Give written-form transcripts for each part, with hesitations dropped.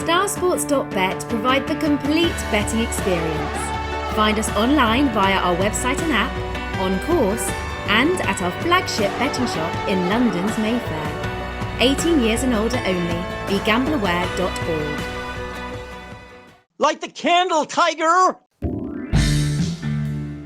Starsports.bet provide the complete betting experience. Find us online via our website and app, on course, and at our flagship betting shop in London's Mayfair. 18 years and older only. BeGambleAware.org. Light the candle, Tiger!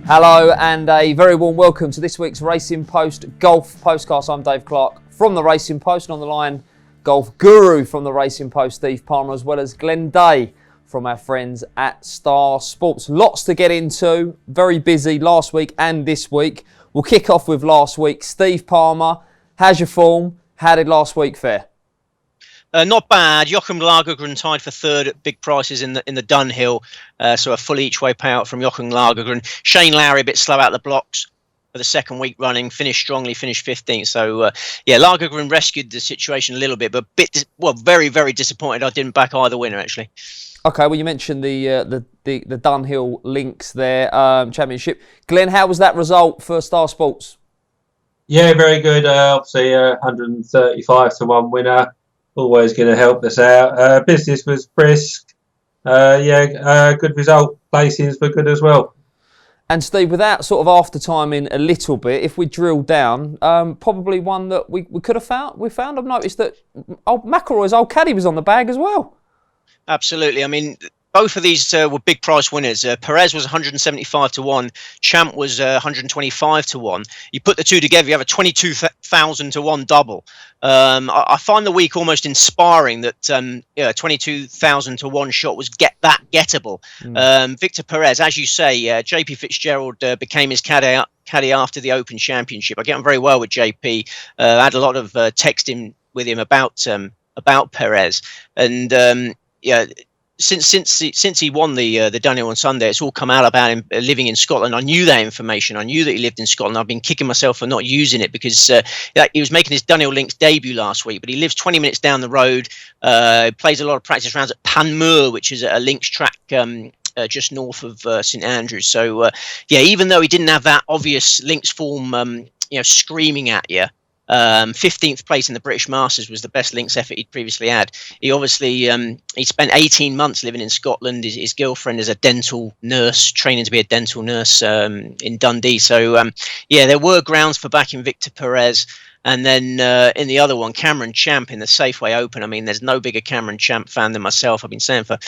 Hello and a very warm welcome to this week's Racing Post Golf Postcast. I'm Dave Clark from the Racing Post, and on the line, golf guru from the Racing Post, Steve Palmer, as well as Glenn Day from our friends at Star Sports. Lots to get into, very busy last week and this week. We'll kick off with last week. Steve Palmer, how's your form? How did last week fare? Not bad. Yocum Neiman tied for third at big prices in the Dunhill, so a full each way payout from Yocum Neiman. Shane Lowry a bit slow out the blocks for the second week running, finished strongly, finished 15th. So Lagergren rescued the situation a little bit, but very, very disappointed I didn't back either winner actually. Okay, well you mentioned the Dunhill links there, championship. Glenn, how was that result for Star Sports? Yeah, very good. Obviously, 135 to 1 winner. Always going to help us out. Business was brisk. Good result. Placings were good as well. And Steve, without sort of after timing a little bit, if we drill down, probably one that we could have found. I've noticed that McIlroy's old caddy was on the bag as well. Absolutely. I mean, both of these were big price winners. Perez was 175 to 1. Champ was 125 to 1. You put the two together, you have a 22,000 to 1 double. I find the week almost inspiring that 22,000 to 1 shot was gettable. Victor Perez, as you say, JP Fitzgerald became his caddy after the Open Championship. I get on very well with JP. I had a lot of texting with him about Perez, and Since he won the Dunhill on Sunday, it's all come out about him living in Scotland. I knew that information. I knew that he lived in Scotland. I've been kicking myself for not using it because he was making his Dunhill Links debut last week, but he lives 20 minutes down the road, plays a lot of practice rounds at Panmure, which is a links track just north of St Andrews. So, even though he didn't have that obvious links form, screaming at you, 15th place in the British Masters was the best links effort he'd previously had. He obviously he spent 18 months living in Scotland. His girlfriend is a dental nurse, training to be a dental nurse in Dundee. So there were grounds for backing Victor Perez. And then in the other one, Cameron Champ in the Safeway Open. I mean, there's no bigger Cameron Champ fan than myself. I've been saying for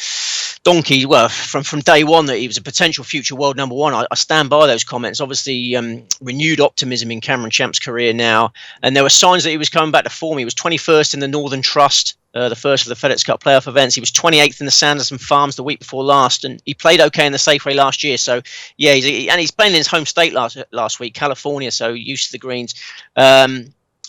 from day one that he was a potential future world number one. I stand by those comments. Obviously, renewed optimism in Cameron Champ's career now. And there were signs that he was coming back to form. He was 21st in the Northern Trust, the first of the FedEx Cup playoff events. He was 28th in the Sanderson Farms the week before last. And he played okay in the Safeway last year. So, he's playing in his home state last week, California, so used to the greens.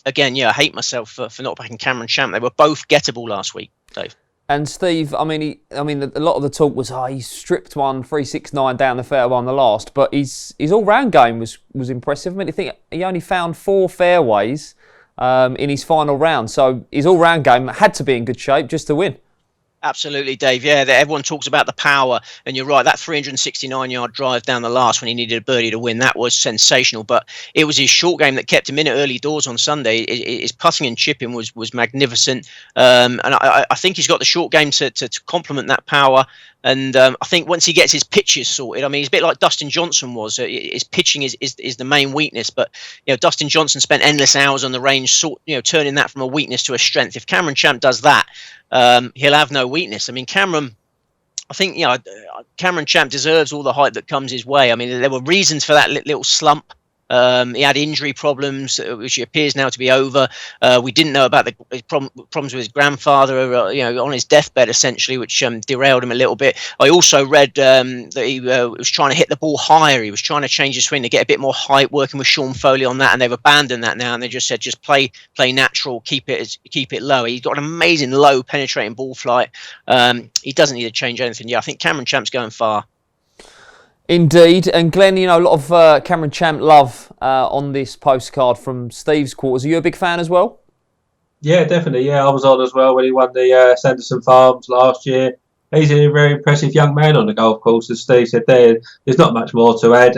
Again, I hate myself for not backing Cameron Champ. They were both gettable last week, Dave. And Steve, a lot of the talk was, he stripped one 369 down the fairway on the last, but his all-round game was impressive. I think he only found 4 fairways in his final round, so his all-round game had to be in good shape just to win. Absolutely, Dave. Yeah, everyone talks about the power, and you're right. That 369-yard drive down the last when he needed a birdie to win, that was sensational. But it was his short game that kept him in at early doors on Sunday. His putting and chipping was magnificent, and I think he's got the short game to complement that power. And I think once he gets his pitches sorted, he's a bit like Dustin Johnson was. His pitching is the main weakness, but Dustin Johnson spent endless hours on the range, turning that from a weakness to a strength. If Cameron Champ does that, he'll have no weakness. Cameron Champ deserves all the hype that comes his way. There were reasons for that little slump. He had injury problems, which appears now to be over. We didn't know about the problems with his grandfather, on his deathbed, essentially, which derailed him a little bit. I also read that he was trying to hit the ball higher. He was trying to change his swing to get a bit more height, working with Sean Foley on that, and they've abandoned that now. And they just said, just play natural, keep it low. He's got an amazing low penetrating ball flight. He doesn't need to change anything. I think Cameron Champ's going far. Indeed, and Glenn, a lot of Cameron Champ love on this postcard from Steve's quarters. Are you a big fan as well? Yeah, definitely. Yeah, I was on as well when he won the Sanderson Farms last year. He's a very impressive young man on the golf course, as Steve said there. There's not much more to add.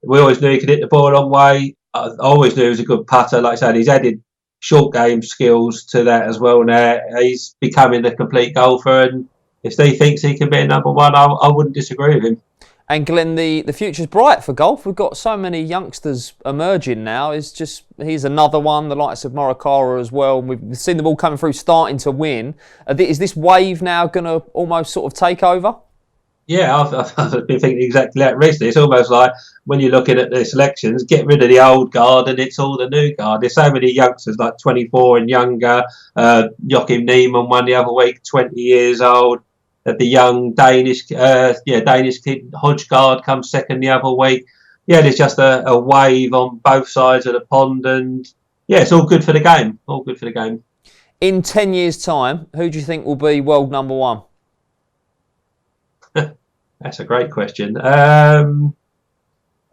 We always knew he could hit the ball a long way. I always knew he was a good putter. Like I said, he's added short game skills to that as well. Now he's becoming a complete golfer, and if he thinks he can be a number one, I wouldn't disagree with him. And Glenn, the future's bright for golf. We've got so many youngsters emerging now. He's another one, the likes of Morikawa as well. We've seen them all coming through, starting to win. Is this wave now going to almost sort of take over? Yeah, I've been thinking exactly that recently. It's almost like when you're looking at the selections, get rid of the old guard and it's all the new guard. There's so many youngsters, like 24 and younger. Yocum Neiman won the other week, 20 years old. The young Danish kid Hodgegaard comes second the other week. Yeah, there's just a wave on both sides of the pond, and yeah, it's all good for the game. All good for the game. In 10 years' time, who do you think will be world number one? That's a great question. I'm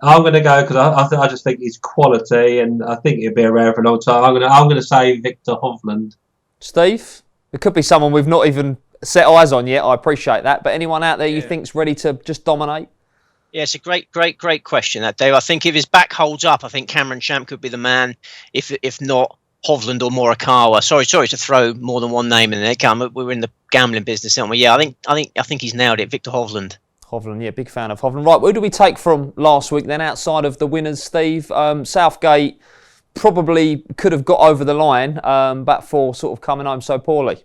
going to go because I just think he's quality, and I think he'll be around for a long time. I'm going to say Victor Hovland. Steve, it could be someone we've not even set eyes on yet. I appreciate that, but anyone out there you think's ready to just dominate? Yeah, it's a great question, that Dave. I think if his back holds up, I think Cameron Champ could be the man. If not, Hovland or Morikawa. Sorry to throw more than one name in there. We're in the gambling business, aren't we? Yeah, I think he's nailed it. Victor Hovland. Hovland, yeah, big fan of Hovland. Right, who do we take from last week then, outside of the winners, Steve? Southgate probably could have got over the line, but for sort of coming home so poorly.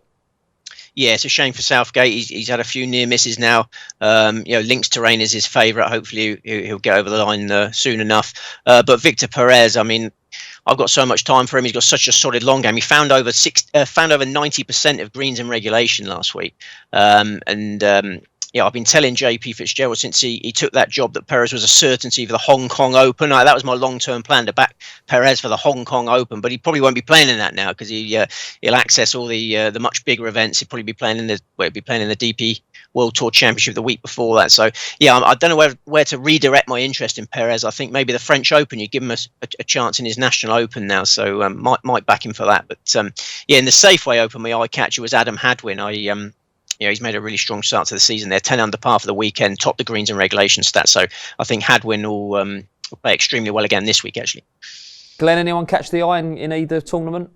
Yeah, it's a shame for Southgate. He's had a few near misses now. Links Terrain is his favourite. Hopefully he'll get over the line soon enough. But Victor Perez, I mean, I've got so much time for him. He's got such a solid long game. He found over 90% of greens in regulation last week. I've been telling JP Fitzgerald since he took that job that Perez was a certainty for the Hong Kong Open. That was my long-term plan, to back Perez for the Hong Kong Open, but he probably won't be playing in that now because he'll access all the much bigger events. He'll probably be playing in the DP World Tour Championship the week before that. So yeah, I don't know where to redirect my interest in Perez. I think maybe the French Open, you give him a chance in his National Open now, so might back him for that. But in the Safeway Open, my eye catcher was Adam Hadwin. He's made a really strong start to the season. They're 10 under par for the weekend, topped the greens and regulation stats. So I think Hadwin will play extremely well again this week, actually. Glenn, anyone catch the eye in either tournament?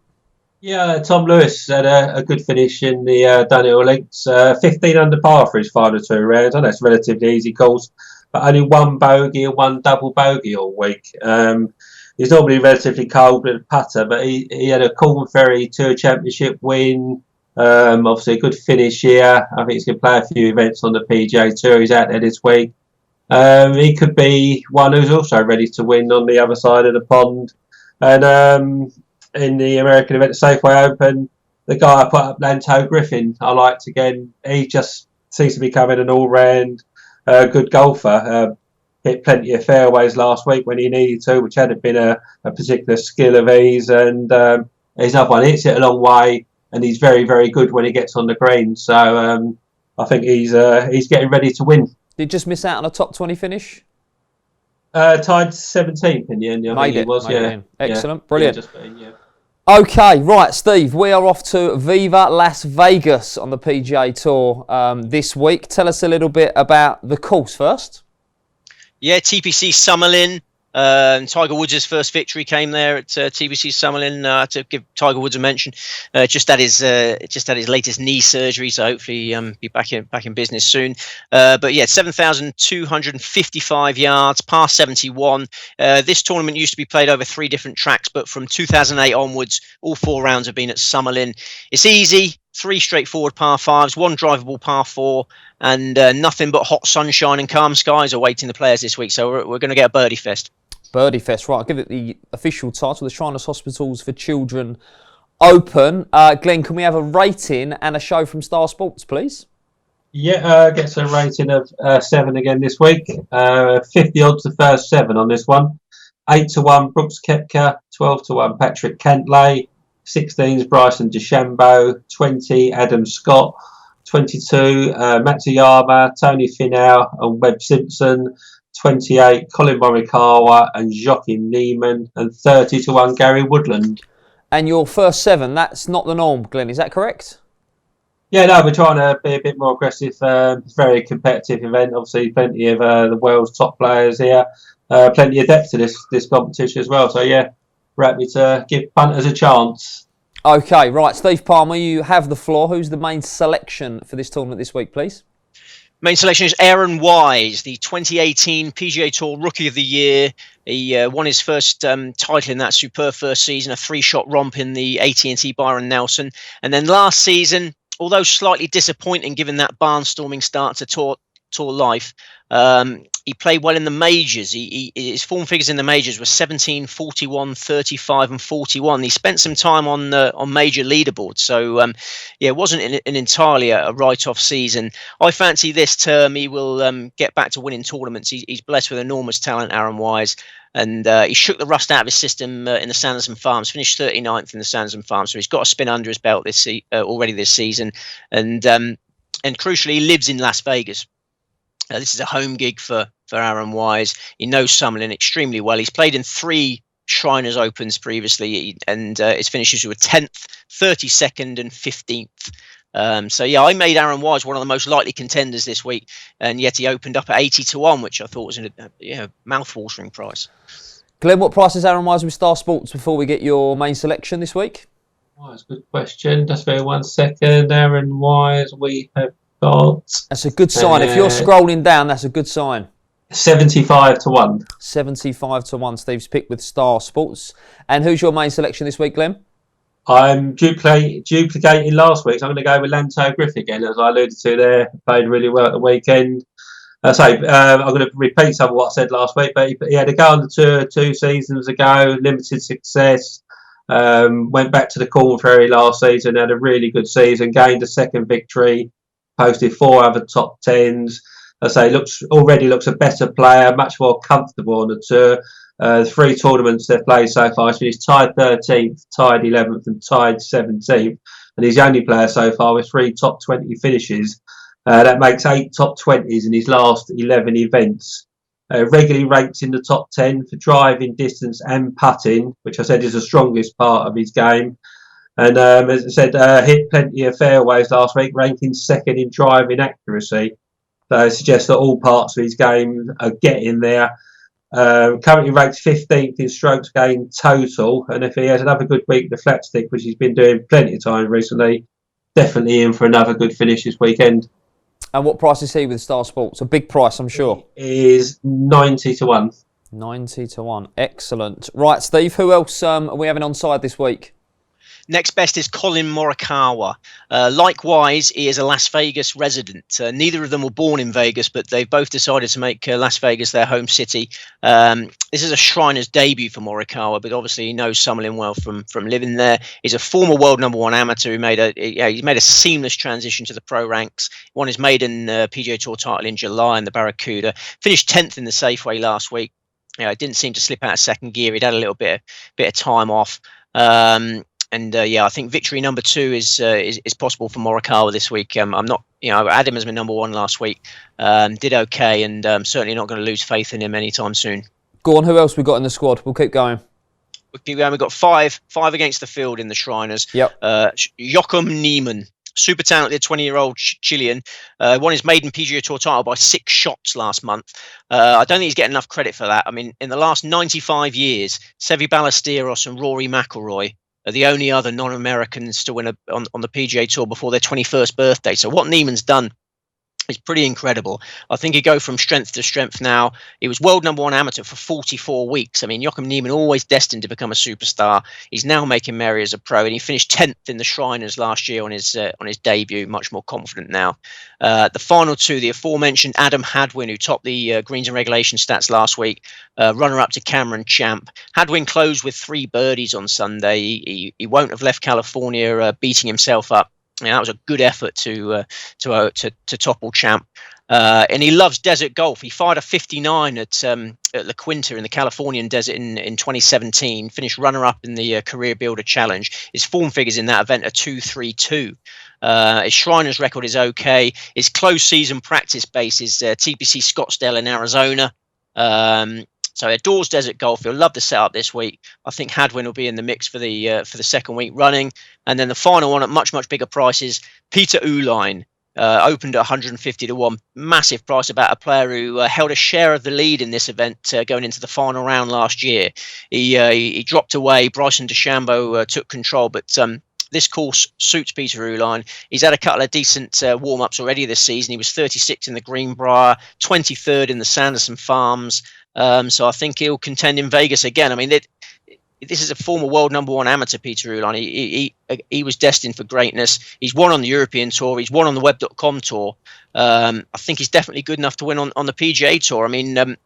Yeah, Tom Lewis had a good finish in the Daniel Links. 15 under par for his final two rounds. I know it's a relatively easy course, but only one bogey and one double bogey all week. He's normally relatively cold with a putter, but he had a Corn Ferry Tour Championship win. Obviously a good finish here. I think he's going to play a few events on the PGA Tour. He's out there this week. He could be one who's also ready to win on the other side of the pond. And in the American event, the Safeway Open, the guy I put up, Lando Griffin, I liked again. He just seems to be becoming an all-round good golfer. Hit plenty of fairways last week when he needed to, which hadn't been a particular skill of his. And he's another one. He hits it a long way, and he's very, very good when he gets on the green. So I think he's getting ready to win. Did he just miss out on a top 20 finish? Tied 17th in the end. I think he was. Yeah. Excellent. Brilliant. Yeah. Okay, right, Steve, we are off to Viva Las Vegas on the PGA Tour this week. Tell us a little bit about the course first. Yeah, TPC Summerlin. Tiger Woods' first victory came there at TPC Summerlin. To give Tiger Woods a mention, just had his latest knee surgery, so hopefully be back in business soon. But yeah, 7,255 yards, par 71. This tournament used to be played over 3 different tracks, but from 2008 onwards, all 4 rounds have been at Summerlin. It's easy. 3 straightforward par 5s, 1 drivable par 4, and nothing but hot sunshine and calm skies awaiting the players this week. So we're going to get a birdie fest. Birdie Fest, right. I'll give it the official title, the Shriners Hospitals for Children Open. Glenn, can we have a rating and a show from Star Sports, please? Yeah, gets a rating of 7 again this week. 50 odds the first 7 on this one. 8-1 Brooks Koepka, 12-1 Patrick Cantlay, 16s Bryson DeChambeau, 20 Adam Scott, 22 Matsuyama, Tony Finau and Webb Simpson, 28 Colin Morikawa and Yocum Neiman, and 30-1 Gary Woodland. And your first 7, that's not the norm, Glenn, is that correct? Yeah, no, we're trying to be a bit more aggressive. It's a very competitive event. Obviously, plenty of the world's top players here. Plenty of depth to this competition as well. So, yeah, we're happy to give punters a chance. Okay, right, Steve Palmer, you have the floor. Who's the main selection for this tournament this week, please? Main selection is Erin Wise, the 2018 PGA Tour Rookie of the Year. He won his first title in that superb first season, a 3-shot romp in the AT&T Byron Nelson. And then last season, although slightly disappointing given that barnstorming start to tour life, he played well in the majors. His form figures in the majors were 17, 41, 35 and 41. He spent some time on major leaderboards. So, it wasn't an entirely a write-off season. I fancy this term he will get back to winning tournaments. He's blessed with enormous talent, Erin Wise. And he shook the rust out of his system in the Sanderson Farms, finished 39th in the Sanderson Farms. So he's got a spin under his belt already this season. And crucially, he lives in Las Vegas. This is a home gig for Erin Wise. He knows Summerlin extremely well. He's played in 3 Shriners Opens previously, and his finishes were 10th, 32nd, and 15th. I made Erin Wise one of the most likely contenders this week, and yet he opened up at 80-1, which I thought was a mouth-watering price. Glenn, what price is Erin Wise with Star Sports before we get your main selection this week? Oh, that's a good question. Just for 1 second. Erin Wise, we have got... That's a good sign. If you're scrolling down, that's a good sign. 75-1. 75-1, Steve's pick with Star Sports. And who's your main selection this week, Glenn? I'm duplicating last week, so I'm going to go with Lando Griffin again, as I alluded to there. Played really well at the weekend. I'm going to repeat some of what I said last week, but he had a go on the tour 2 seasons ago, limited success. Went back to the Corn Ferry last season, had a really good season, gained a second victory, posted 4 other top 10s. Already looks a better player, much more comfortable on the tour. 3 tournaments they've played so far. He's tied 13th, tied 11th, and tied 17th. And he's the only player so far with 3 top 20 finishes. That makes 8 top 20s in his last 11 events. Regularly ranked in the top 10 for driving, distance, and putting, which I said is the strongest part of his game. And as I said, hit plenty of fairways last week, ranking 2nd in driving accuracy. So it suggests that all parts of his game are getting there. Currently ranked 15th in strokes gained total, and if he has another good week, the flat stick, which he's been doing plenty of time recently, definitely in for another good finish this weekend. And what price is he with Star Sports? A big price, I'm sure. He is 90-1. 90-1. Excellent. Right, Steve, who else are we having on side this week? Next best is Colin Morikawa. Likewise, he is a Las Vegas resident. Neither of them were born in Vegas, but they've both decided to make Las Vegas their home city. This is a Shriners debut for Morikawa, but obviously he knows Summerlin well from living there. He's a former world #1 amateur who made a seamless transition to the pro ranks. Won his maiden PGA Tour title in July in the Barracuda. Finished 10th in the Safeway last week. It didn't seem to slip out of second gear. He'd had a little bit of time off. I think victory number 2 is possible for Morikawa this week. I'm not, I had him as my #1 last week. Did okay, and certainly not going to lose faith in him anytime soon. Go on, who else we got in the squad? We'll keep going. We've got five against the field in the Shriners. Yep. Yocum Neiman, super talented 20-year-old Chilean, won his maiden PGA Tour title by 6 shots last month. I don't think he's getting enough credit for that. I mean, in the last 95 years, Seve Ballesteros and Rory McIlroy are the only other non-Americans to win on the PGA Tour before their 21st birthday. So what Neiman's done is pretty incredible. I think he go from strength to strength now. He was world #1 amateur for 44 weeks. I mean, Yocum Neiman always destined to become a superstar. He's now making merry as a pro, and he finished 10th in the Shriners last year on his debut. Much more confident now. The final 2, the aforementioned Adam Hadwin, who topped the greens and regulation stats last week, runner-up to Cameron Champ. Hadwin closed with 3 birdies on Sunday. He won't have left California beating himself up. That was a good effort to topple Champ. And he loves desert golf. He fired a 59 at La Quinta in the Californian desert in 2017. Finished runner-up in the Career Builder Challenge. His form figures in that event are 2-3-2. His Shriners record is okay. His close season practice base is TPC Scottsdale in Arizona. So adores desert golf. He'll love the setup this week. I think Hadwin will be in the mix for the second week running. And then the final one at much bigger prices, Peter Uihlein. Opened at 150-1, massive price about a player who held a share of the lead in this event going into the final round last year. He dropped away. Bryson DeChambeau took control, but this course suits Peter Uihlein. He's had a couple of decent warm-ups already this season. He was 36 in the Greenbrier, 23rd in the Sanderson Farms. So I think he'll contend in Vegas again. I mean, this is a former world #1 amateur, Peter Uihlein. He was destined for greatness. He's won on the European Tour. He's won on the Web.com Tour. I think he's definitely good enough to win on the PGA Tour. I mean,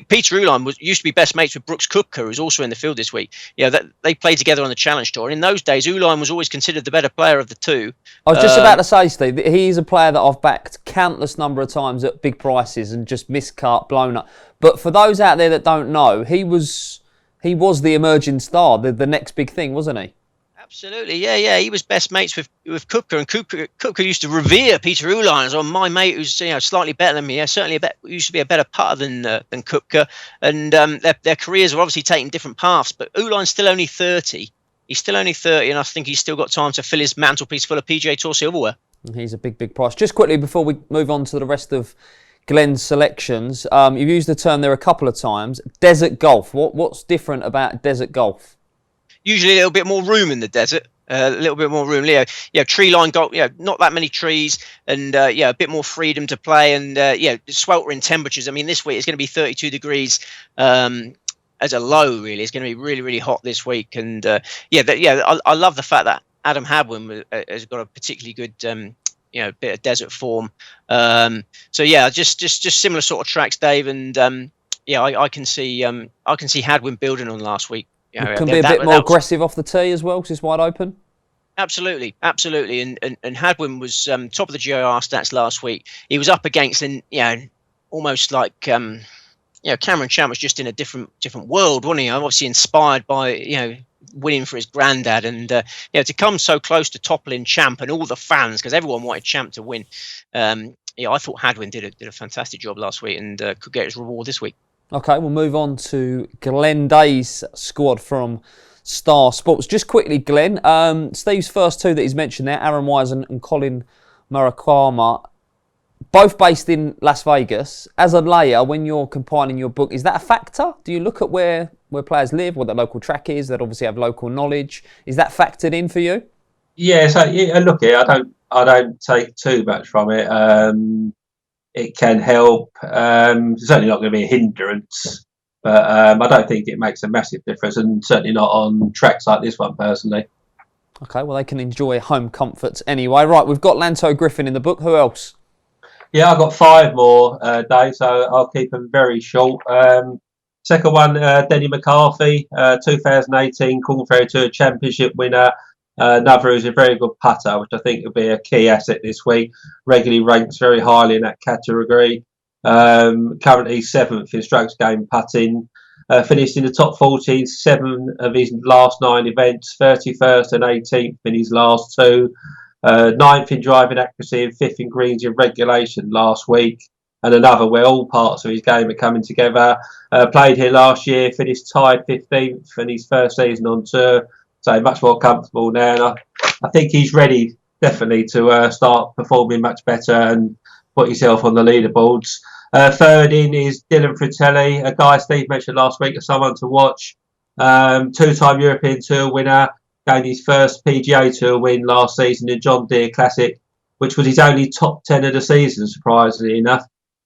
Peter Uihlein used to be best mates with Brooks Koepka, who's also in the field this week. They played together on the Challenge Tour. And in those days, Uihlein was always considered the better player of the two. I was just about to say, Steve, he's a player that I've backed countless number of times at big prices and just miscut, blown up. But for those out there that don't know, he was the emerging star, the next big thing, wasn't he? Absolutely, yeah. He was best mates with Koepka, and Koepka used to revere Peter Uihlein as my mate, who's slightly better than me. Certainly, used to be a better putter than Koepka, and their careers are obviously taking different paths. But Uihlein's still only 30. He's still only 30, and I think he's still got time to fill his mantelpiece full of PGA Tour silverware. He's a big price. Just quickly before we move on to the rest of Glenn's selections, you've used the term there a couple of times. Desert golf. What's different about desert golf? Usually a little bit more room in the desert, a little bit more room. Tree line golf, not that many trees, and a bit more freedom to play, and sweltering temperatures. I mean, this week it's going to be 32 degrees as a low. Really, it's going to be really, really hot this week, and I love the fact that Adam Hadwin has got a particularly good bit of desert form. Just similar sort of tracks, Dave, and I can see Hadwin building on last week. Can be a bit more aggressive off the tee as well because it's wide open. Absolutely. And Hadwin was top of the GIR stats last week. He was up against, almost like Cameron Champ was just in a different world, wasn't he? Obviously inspired by winning for his granddad, and to come so close to toppling Champ and all the fans, because everyone wanted Champ to win. I thought Hadwin did a fantastic job last week and could get his reward this week. Okay, we'll move on to Glenn Day's squad from Star Sports. Just quickly, Glenn, Steve's first two that he's mentioned there, Erin Wise and Colin Morikawa, both based in Las Vegas. As a layer, when you're compiling your book, is that a factor? Do you look at where players live, what the local track is, that obviously have local knowledge? Is that factored in for you? Yeah, so look, I don't take too much from it. It can help. It's certainly not going to be a hindrance, but I don't think it makes a massive difference, and certainly not on tracks like this one, personally. Okay, well, they can enjoy home comforts anyway. Right, we've got Lando Griffin in the book. Who else? Yeah, I've got 5 more, Dave, so I'll keep them very short. Second one, Denny McCarthy, 2018 Corn Ferry Tour Championship winner. Another who's a very good putter, which I think will be a key asset this week. Regularly ranks very highly in that category. Currently 7th in strokes gained putting. Finished in the top 14, 7 of his last 9 events, 31st and 18th in his last 2. 9th in driving accuracy and 5th in greens in regulation last week. And another where all parts of his game are coming together. Played here last year, finished tied 15th in his first season on tour. So much more comfortable now, and I think he's ready definitely to start performing much better and put himself on the leaderboards. Third in is Dylan Fratelli, a guy Steve mentioned last week as someone to watch. 2-time European Tour winner, gained his first PGA Tour win last season in John Deere Classic, which was his only top 10 of the season, surprisingly enough.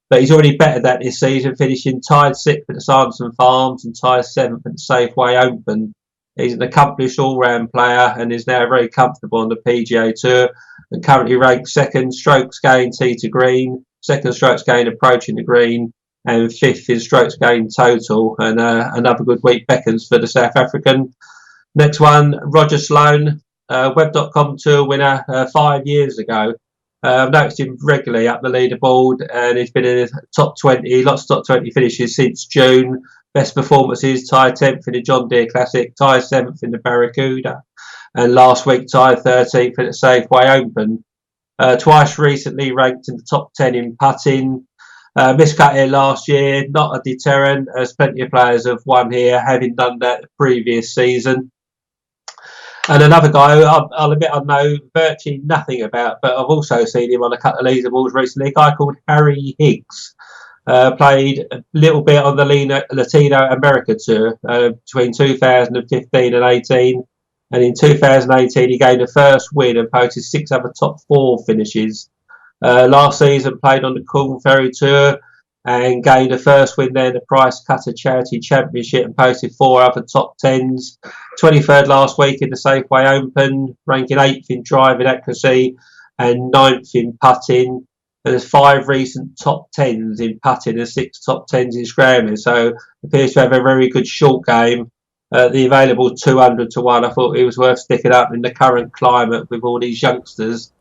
But he's already bettered that this season, finishing tied 6th at the Sanderson Farms and tied 7th at the Safeway Open. He's an accomplished all-round player and is now very comfortable on the PGA Tour and currently ranked 2nd strokes gained tee to green, 2nd strokes gained approaching the green, and 5th in strokes gained total. And another good week beckons for the South African. Next one, Roger Sloan, Web.com Tour winner 5 years ago. I've noticed him regularly up the leaderboard, and he's been in the top 20, lots of top 20 finishes since June. Best performances, tied 10th in the John Deere Classic, tied 7th in the Barracuda, and last week tied 13th at the Safeway Open. Twice recently ranked in the top 10 in putting. Miscut here last year, not a deterrent, as plenty of players have won here, having done that the previous season. And another guy I'll admit I know virtually nothing about, but I've also seen him on a couple of leaderboards recently, a guy called Harry Higgs. Played a little bit on the Latino America Tour between 2015 and 18. And in 2018, he gained the first win and posted 6 other top 4 finishes. Last season, played on the Corn Ferry Tour and gained the first win there in the Price Cutter Charity Championship and posted 4 other top 10s. 23rd last week in the Safeway Open, ranking 8th in driving accuracy and 9th in putting. And there's 5 recent top 10s in putting and 6 top 10s in scrambling. So appears to have a very good short game. The available 200 to 1, I thought it was worth sticking up in the current climate with all these youngsters.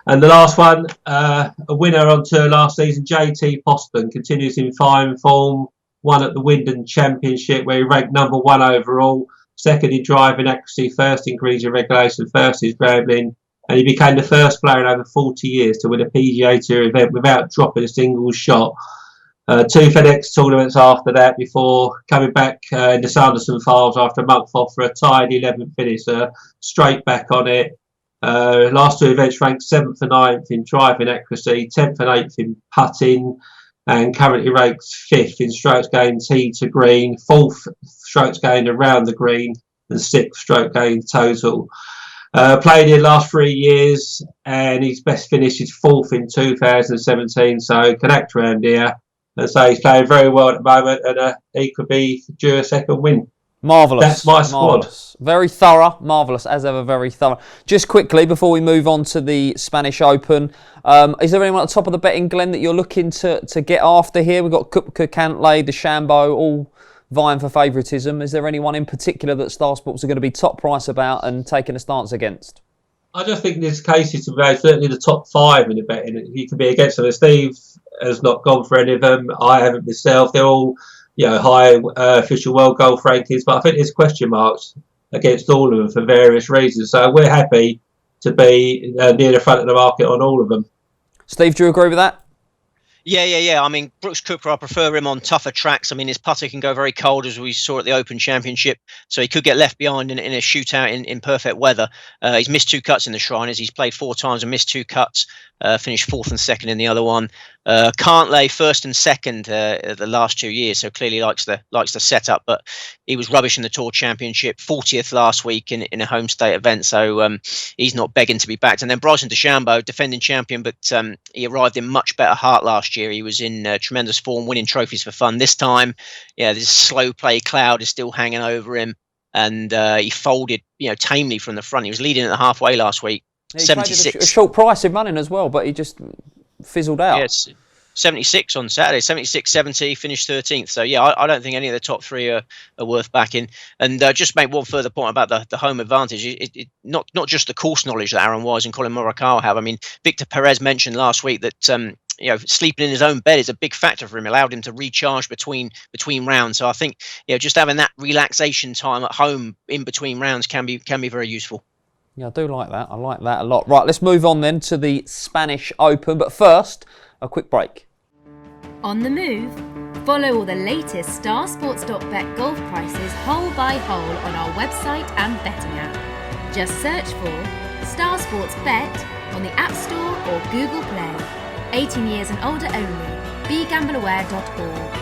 And the last one, a winner on tour last season, JT Postman, continues in fine form, won at the Wyndham Championship where he ranked number 1 overall, 2nd in driving accuracy, 1st in greens and regulation, 1st in scrambling, and he became the first player in over 40 years to win a PGA Tour event without dropping a single shot. 2 FedEx tournaments after that before coming back in the Sanderson Files after a month off for a tied 11th finish, straight back on it. Last 2 events ranked 7th and 9th in driving accuracy, 10th and 8th in putting, and currently ranks 5th in strokes gained tee to green, 4th strokes gained around the green, and 6th stroke gained total. Played in the last 3 years, and his best finish is 4th in 2017, so can act around here. And so he's playing very well at the moment, and he could be due a second win. Marvellous. That's my squad. Marvellous. Very thorough. Marvellous, as ever, very thorough. Just quickly, before we move on to the Spanish Open, is there anyone at the top of the betting, Glenn, that you're looking to get after here? We've got Koepka, Cantlay, DeChambeau, all vying for favouritism. Is there anyone in particular that Star Sports are going to be top price about and taking a stance against? I just think there's cases to be certainly the top 5 in the betting. You can be against them. Steve has not gone for any of them. I haven't myself. They're all high official world golf rankings, but I think there's question marks against all of them for various reasons. So we're happy to be near the front of the market on all of them. Steve, do you agree with that? Yeah. I mean, Brooks Koepka, I prefer him on tougher tracks. I mean, his putter can go very cold, as we saw at the Open Championship, so he could get left behind in a shootout in perfect weather. He's missed 2 cuts in the Shriners. He's played 4 times and missed 2 cuts, finished 4th and 2nd in the other one. Cantlay 1st and 2nd the last 2 years, so clearly likes the setup, but he was rubbish in the Tour Championship, 40th last week in a home state event, so he's not begging to be backed. And then Bryson DeChambeau, defending champion, but he arrived in much better heart last year. He was in tremendous form, winning trophies for fun. This time, this slow play cloud is still hanging over him, and he folded tamely from the front. He was leading at the halfway last week, He 76. a short price in running as well, but he just fizzled out. Yes, 76 on Saturday, 76, 70, finished 13th. So, I don't think any of the top 3 are worth backing. And just make one further point about the home advantage. Not just the course knowledge that Erin Wise and Colin Morikawa have. I mean, Victor Perez mentioned last week that sleeping in his own bed is a big factor for him, allowed him to recharge between rounds. So I think just having that relaxation time at home in between rounds can be very useful. Yeah, I do like that. I like that a lot. Right, let's move on then to the Spanish Open. But first, a quick break. On the move, follow all the latest starsports.bet golf prices hole by hole on our website and betting app. Just search for Star Sports Bet on the App Store or Google Play. 18 years and older only. BeGambleAware.org.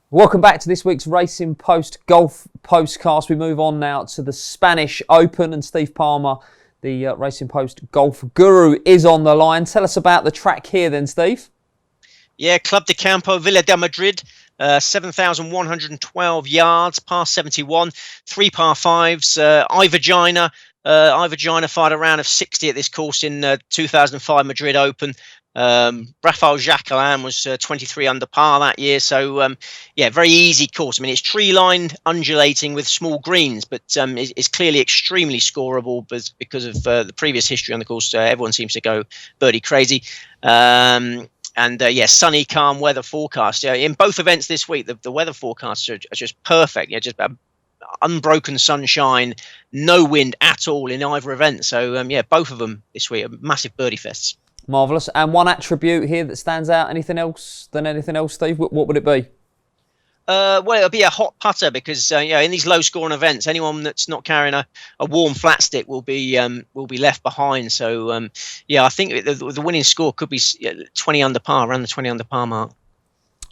Welcome back to this week's Racing Post Golf Postcast. We move on now to the Spanish Open, and Steve Palmer, the Racing Post Golf Guru, is on the line. Tell us about the track here then, Steve. Yeah, Club de Campo, Villa de Madrid, 7,112 yards, par 71, 3 par 5s. Ivagina fired a round of 60 at this course in 2005 Madrid Open. Rafael Jacquelin was 23 under par that year, so very easy course. I mean, it's tree lined, undulating with small greens, but it's clearly extremely scoreable because of the previous history on the course. Everyone seems to go birdie crazy. Sunny, calm weather forecast. In both events this week, the weather forecasts are just perfect. Just unbroken sunshine, no wind at all in either event. So both of them this week are massive birdie fests. Marvellous. And one attribute here that stands out, anything else, Steve? What would it be? It'll be a hot putter because in these low-scoring events, anyone that's not carrying a warm flat stick will be left behind. So I think the winning score could be 20 under par, around the 20 under par mark.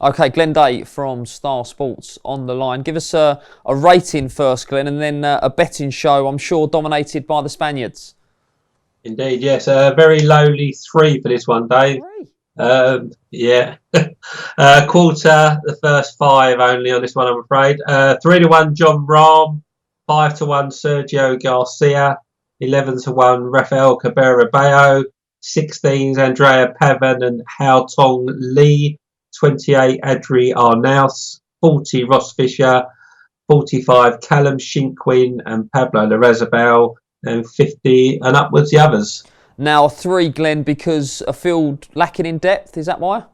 Okay, Glenn Day from Star Sports on the line. Give us a rating first, Glenn, and then a betting show, I'm sure, dominated by the Spaniards. Indeed, yes. Very lowly 3 for this one, Dave. 3? Yeah. Quarter, the first 5 only on this one, I'm afraid. 3-1, John Rahm. 5-1, Sergio Garcia. 11-1, Rafael Cabrera-Bello. 16s, Andrea Pavan and Hao Tong Lee. 28, Adri Arnaus. 40, Ross Fisher. 45, Callum Shinkwin and Pablo Larrazabal. And 50 and upwards the others. Now 3, Glenn, because a field lacking in depth, is that why?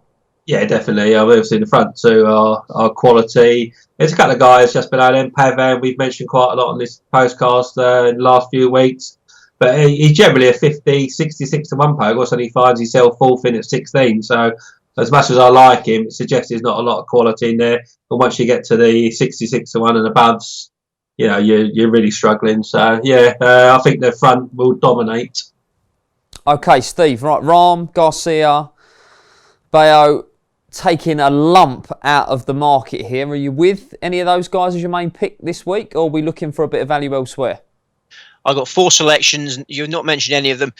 Yeah, definitely. Obviously, the front 2 are quality. There's a couple of guys just below them. Pavan, we've mentioned quite a lot on this postcast in the last few weeks. But he's generally a 50, 66-1 poker, and he finds himself 4th in at 16. So, as much as I like him, it suggests there's not a lot of quality in there. But once you get to the 66-1 and aboves, you know, you're really struggling. So, yeah, I think the front will dominate. Okay, Steve. Right, Rahm, Garcia, Bello taking a lump out of the market here. Are you with any of those guys as your main pick this week, or are we looking for a bit of value elsewhere? I got 4 selections. You've not mentioned any of them.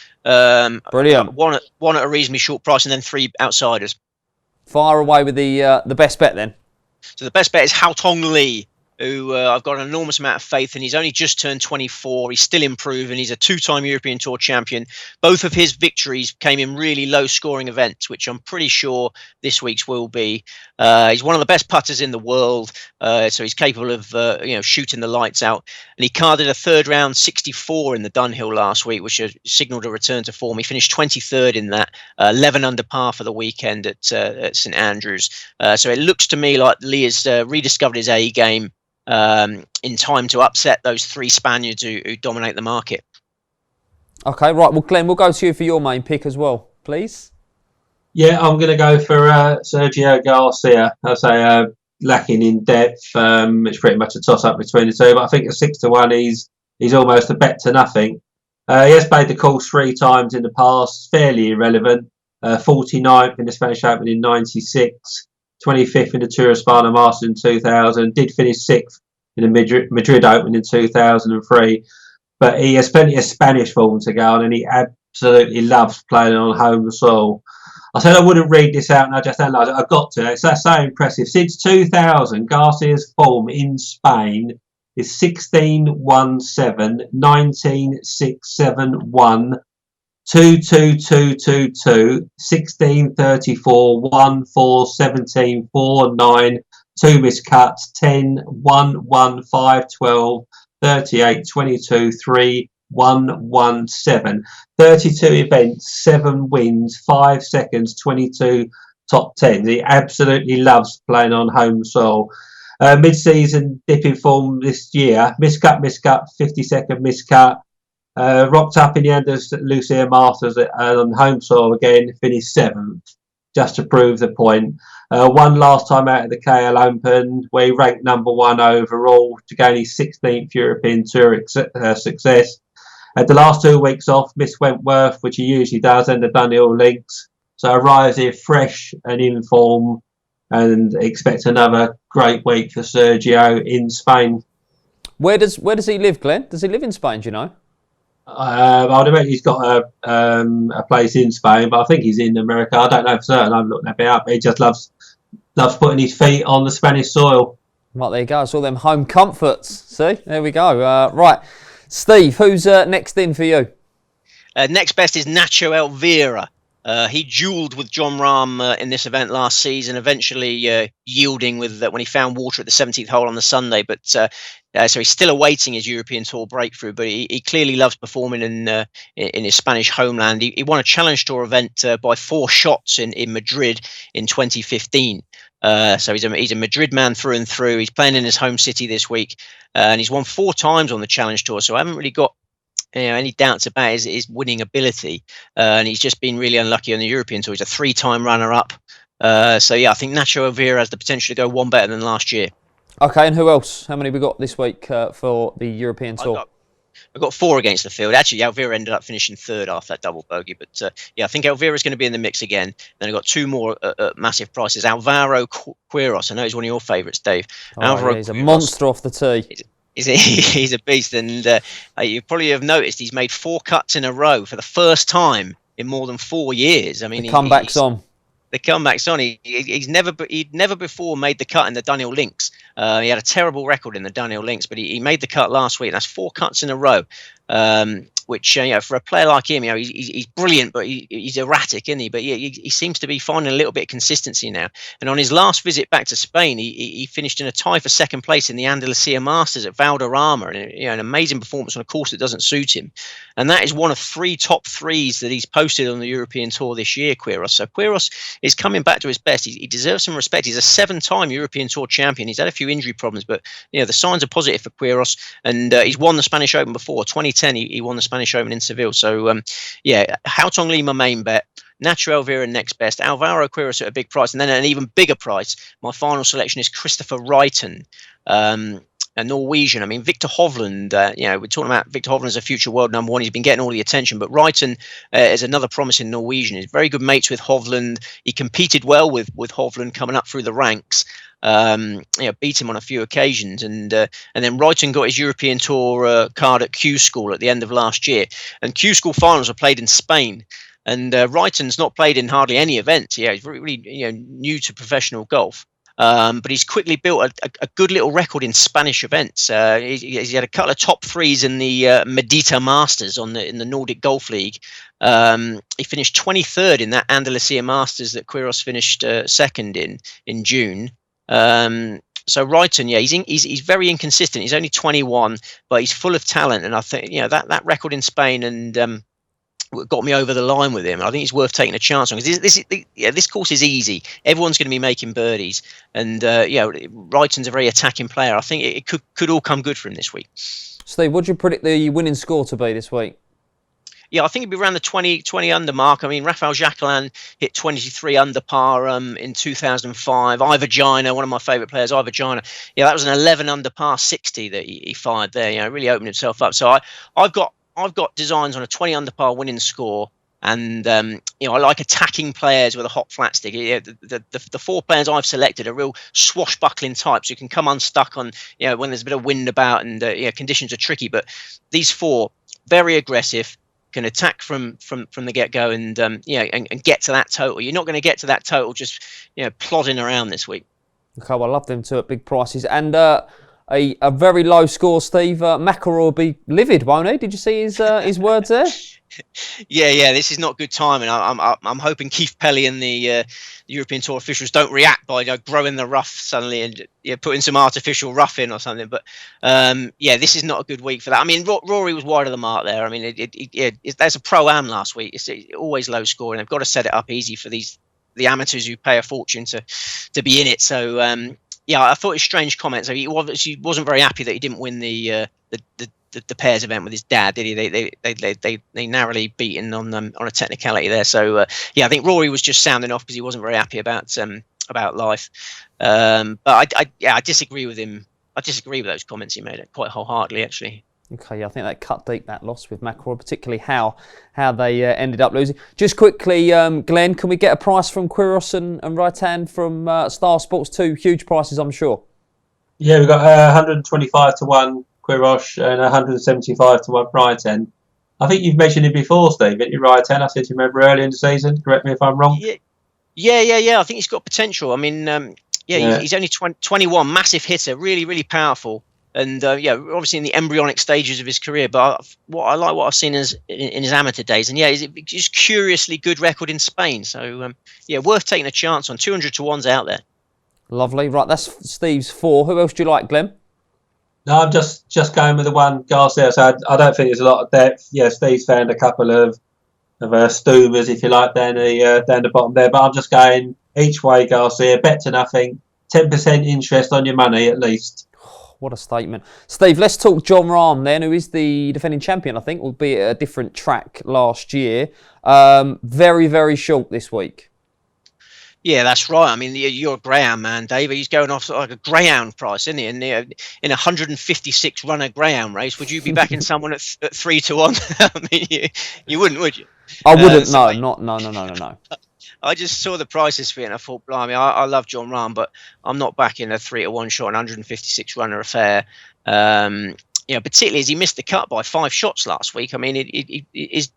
Brilliant. One at a reasonably short price, and then 3 outsiders. Fire away with the best bet then. So the best bet is Hao Tong Lee, who I've got an enormous amount of faith in. He's only just turned 24. He's still improving. He's a 2-time European Tour champion. Both of his victories came in really low-scoring events, which I'm pretty sure this week's will be. He's one of the best putters in the world, so he's capable of shooting the lights out. And he carded a 3rd round 64 in the Dunhill last week, which signalled a return to form. He finished 23rd in that, 11 under par for the weekend at St Andrews. So it looks to me like Lee has rediscovered his A game. In time to upset those 3 Spaniards who dominate the market. Okay, right. Well, Glenn, we'll go to you for your main pick as well, please. Yeah, I'm going to go for Sergio Garcia. I'll say lacking in depth. It's pretty much a toss-up between the 2, but I think at 6-1, he's almost a bet to nothing. He has played the course 3 times in the past, fairly irrelevant. 49th in the Spanish Open in 96. 25th in the Tour of Espana Masters in 2000, did finish 6th in the Madrid Open in 2003. But he has plenty of Spanish form to go on, and he absolutely loves playing on home soil. I said I wouldn't read this out, and I just analysed it. I got to. It's so impressive. Since 2000, Garcia's form in Spain is 16-1-7, 19-6-7-1, 2-2-2-2-2, 16-34, 1-4, 17, 4, 9, 2 missed cuts, 10, 1, 1, 5, 12, 38, 22, 3, 1, 1, 7. 32 events, 7 wins, 5 seconds, 22 top 10. He absolutely loves playing on home soil. Mid-season dip in form this year, miscut, 52nd miscut. Rocked up in the Andalusia Masters on home soil again, finished 7th, just to prove the point. Won last time out at the KL Open, where he ranked number 1 overall to gain his 16th European Tour success. Had the last 2 weeks off, missed Wentworth, which he usually does, and the Dunhill Links. So arrives here fresh and in form, and expect another great week for Sergio in Spain. Where does he live, Glenn? Does he live in Spain, do you know? I'd imagine he's got a place in Spain, but I think he's in America. I don't know for certain. I've looked that bit up. But he just loves putting his feet on the Spanish soil. Right, there you go. It's all them home comforts. See, there we go. Right, Steve, who's next in for you? Next best is Nacho Elvira. He duelled with John Rahm in this event last season, eventually yielding with when he found water at the 17th hole on the Sunday. But so he's still awaiting his European Tour breakthrough. But he clearly loves performing in his Spanish homeland. He won a Challenge Tour event by 4 shots in Madrid in 2015. So he's a Madrid man through and through. He's playing in his home city this week, and he's won 4 times on the Challenge Tour. So I haven't really got any doubts about his winning ability, and he's just been really unlucky on the European Tour. He's a 3-time runner-up. So yeah, I think Nacho Elvira has the potential to go 1 better than last year. Okay, and who else? How many we got this week for the European Tour? I've got 4 against the field. Actually, Elvira ended up finishing 3rd after that double bogey. But I think Elvira's going to be in the mix again. Then I've got 2 more massive prices. Alvaro Quiros. I know he's one of your favourites, Dave. Yeah, he's a monster off the tee. He's a beast, and you probably have noticed he's made 4 cuts in a row for the first time in more than 4 years. I mean, the comeback's on. The comeback's on. He'd never before made the cut in the Dunhill Links. He had a terrible record in the Dunhill Links, but he made the cut last week. And that's 4 cuts in a row. Which for a player like him, he's brilliant, but he's erratic, isn't he? But he seems to be finding a little bit of consistency now. And on his last visit back to Spain, he finished in a tie for 2nd place in the Andalusia Masters at Valderrama, and an amazing performance on a course that doesn't suit him. And that is one of 3 top 3s that he's posted on the European Tour this year, Quiros. So Quiros is coming back to his best. He deserves some respect. He's a 7-time European Tour champion. He's had a few injury problems, but the signs are positive for Quiros, and he's won the Spanish Open before. 2010, he won the Spanish Open in Seville. So Yocum Neiman main bet, Nacho Elvira next best, Alvaro Quiros at a big price, and then an even bigger price. My final selection is Christopher Reiten, a Norwegian. I mean, Victor Hovland, we're talking about Victor Hovland as a future world number 1. He's been getting all the attention, but Reiten is another promising Norwegian. He's very good mates with Hovland. He competed well with Hovland coming up through the ranks. Beat him on a few occasions, and then Reiten got his European Tour card at Q School at the end of last year. And Q School finals were played in Spain, and Reiten's not played in hardly any events. He's really new to professional golf. But he's quickly built a good little record in Spanish events. He's had a couple of top 3s in the Medita Masters in the Nordic Golf League. He finished 23rd in that Andalusia Masters that Quiros finished 2nd in June. So Reiten, he's very inconsistent. He's only 21, but he's full of talent, and I think that record in Spain and got me over the line with him. I think it's worth taking a chance on, because this course is easy. Everyone's going to be making birdies, and Reiten's a very attacking player. I think it could all come good for him this week. Steve, what do you predict the winning score to be this week? Yeah, I think it'd be around the 20 under mark. I mean, Rafael Jacquelin hit 23 under par in 2005. Ivor Gina, one of my favourite players, Ivor Gina. Yeah, that was an 11 under par 60 that he fired there. Really opened himself up. So I've got designs on a 20 under par winning score. And, I like attacking players with a hot flat stick. The 4 players I've selected are real swashbuckling types who can come unstuck on, when there's a bit of wind about and conditions are tricky. But these 4, very aggressive, can attack from the get-go and get to that total. You're not going to get to that total just plodding around this week. Okay, well, I love them too at big prices. And a very low score, Steve. McIlroy will be livid, won't he? Did you see his words there? Yeah. This is not good timing. I'm hoping Keith Pelly and the European Tour officials don't react by growing the rough suddenly and putting some artificial rough in or something. But this is not a good week for that. I mean, Rory was wide of the mark there. I mean, there's a pro-am last week. It's always low scoring. They've got to set it up easy for the amateurs who pay a fortune to be in it. So I thought his strange comments. He obviously wasn't very happy that he didn't win the pairs event with his dad, did he? They narrowly beaten on a technicality there. So I think Rory was just sounding off because he wasn't very happy about life. But I disagree with him. I disagree with those comments he made quite wholeheartedly, actually. Okay, I think they cut deep, that loss with McIlroy, particularly how they ended up losing. Just quickly, Glenn, can we get a price from Quiros and Reiten from Star Sports? 2 huge prices, I'm sure. Yeah, we've got 125 to 1 Quiros and 175 to 1 Reiten. I think you've mentioned it before, Steve, didn't you, Reiten? I said you remember early in the season. Correct me if I'm wrong. Yeah. I think he's got potential. I mean, he's only 21, massive hitter, really, really powerful. And obviously in the embryonic stages of his career, but what I've seen in his amateur days, and he's just curiously good record in Spain. So worth taking a chance on. 200 to 1's out there. Lovely. Right, that's Steve's 4. Who else do you like, Glenn? No, I'm just going with the one Garcia. So I don't think there's a lot of depth. Yeah, Steve's found a couple of stoomers, if you like, down the bottom there. But I'm just going each way Garcia. Bet to nothing. 10% interest on your money at least. What a statement. Steve, let's talk Jon Rahm then, who is the defending champion, I think, will be at a different track last year. Very, very short this week. Yeah, that's right. I mean, you're a greyhound man, Dave. He's going off like a greyhound price, isn't he? And in a 156 runner greyhound race, would you be backing someone at 3 to 1? I mean, you wouldn't, would you? I wouldn't. No. I just saw the prices for it and I thought, blimey, I love John Rahm, but I'm not backing a 3 to 1 shot, an 156 runner affair. Particularly as he missed the cut by 5 shots last week. I mean, it was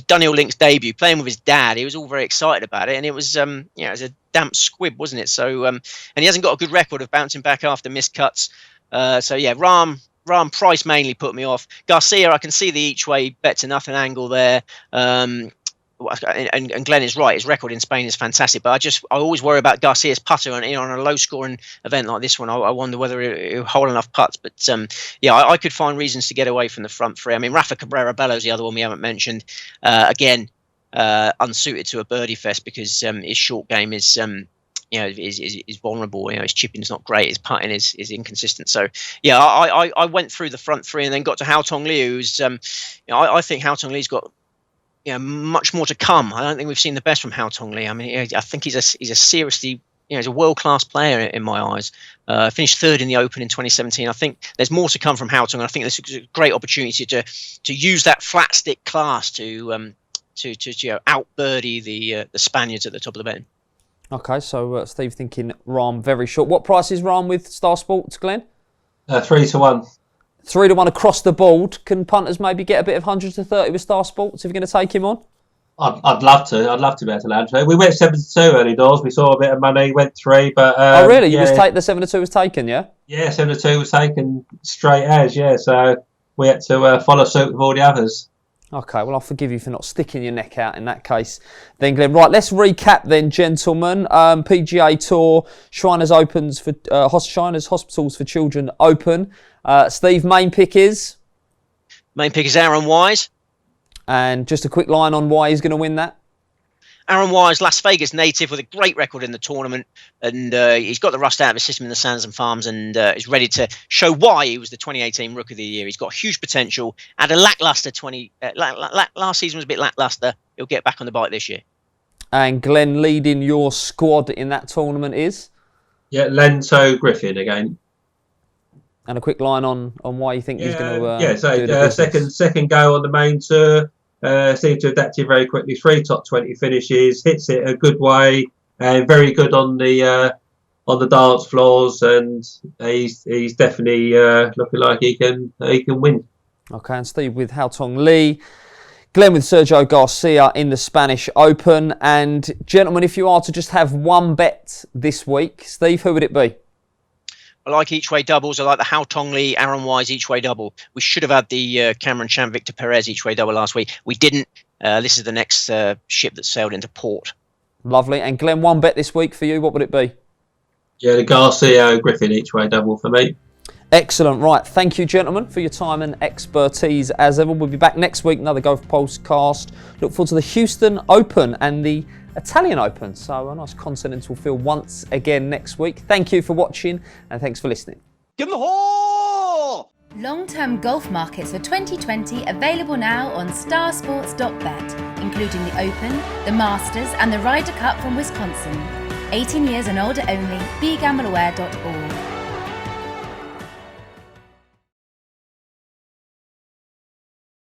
Dunhill Link's debut, playing with his dad. He was all very excited about it, and it was, it was a damp squib, wasn't it? So, and he hasn't got a good record of bouncing back after missed cuts. Rahm price mainly put me off. Garcia, I can see the each way bet to nothing angle there. And Glenn is right. His record in Spain is fantastic, but I always worry about Garcia's putter on a low-scoring event like this one. I wonder whether he'll hold enough putts. But I could find reasons to get away from the front three. I mean, Rafa Cabrera Bello's the other one we haven't mentioned. Again, unsuited to a birdie fest because his short game is vulnerable. His chipping's not great. His putting is inconsistent. So I went through the front three and then got to Hao Tong Li, who's I think Hao Tong Li's got much more to come. I don't think we've seen the best from Hao Tong Li. I mean, I think he's a seriously, he's a world-class player in my eyes. Finished third in the Open in 2017. I think there's more to come from Hao Tong. I think this is a great opportunity to use that flat stick class to out birdie the Spaniards at the top of the betting. Okay, so Steve thinking Rahm very short. What price is Rahm with Star Sports, Glenn? 3 to 1. 3 to 1 across the board. Can punters maybe get a bit of 100 to 30 with Star Sports if you're going to take him on? I'd love to. I'd love to be able to land. We went 7 to 2 early doors. We saw a bit of money. Went 3, but oh really? The 7 to 2 was taken, yeah? Yeah, 7 to 2 was taken straight as. Yeah, so we had to follow suit with all the others. Okay, well, I'll forgive you for not sticking your neck out in that case then, Glenn. Right, let's recap then, gentlemen. PGA Tour, Shriners Opens for Shriners Hospitals for Children Open. Steve, main pick is? Main pick is Aaron Wise. And just a quick line on why he's going to win that. Aaron Wise, Las Vegas native with a great record in the tournament, and he's got the rust out of his system in the Sands and Farms, and is ready to show why he was the 2018 Rookie of the Year. He's got huge potential. Had a lackluster last season was a bit lackluster. He'll get back on the bike this year. And Glenn, leading your squad in that tournament is? Yeah, Lando Griffin again. And a quick line on why you think he's going to second go on the main tour. Seems to adapt it very quickly. 3 top 20 finishes, hits it a good way, and very good on the dance floors, and he's definitely looking like he can win. Okay, and Steve with Hao Tong Li, Glenn with Sergio Garcia in the Spanish Open, and gentlemen, if you are to just have one bet this week, Steve, who would it be? I like each way doubles. I like the Hao Tong Li, Aaron Wise each way double. We should have had the Cameron Chan, Victor Perez each way double last week. We didn't. This is the next ship that sailed into port. Lovely. And Glenn, one bet this week for you. What would it be? Yeah, the Garcia Griffin each way double for me. Excellent. Right. Thank you, gentlemen, for your time and expertise as ever. We'll be back next week. Another Golf Postcast. Look forward to the Houston Open and the Italian Open. So a nice continental feel once again next week. Thank you for watching and thanks for listening. Give them the hole! Long-term golf markets for 2020 available now on starsports.bet, including the Open, the Masters and the Ryder Cup from Wisconsin. 18 years and older only. BeGambleAware.org.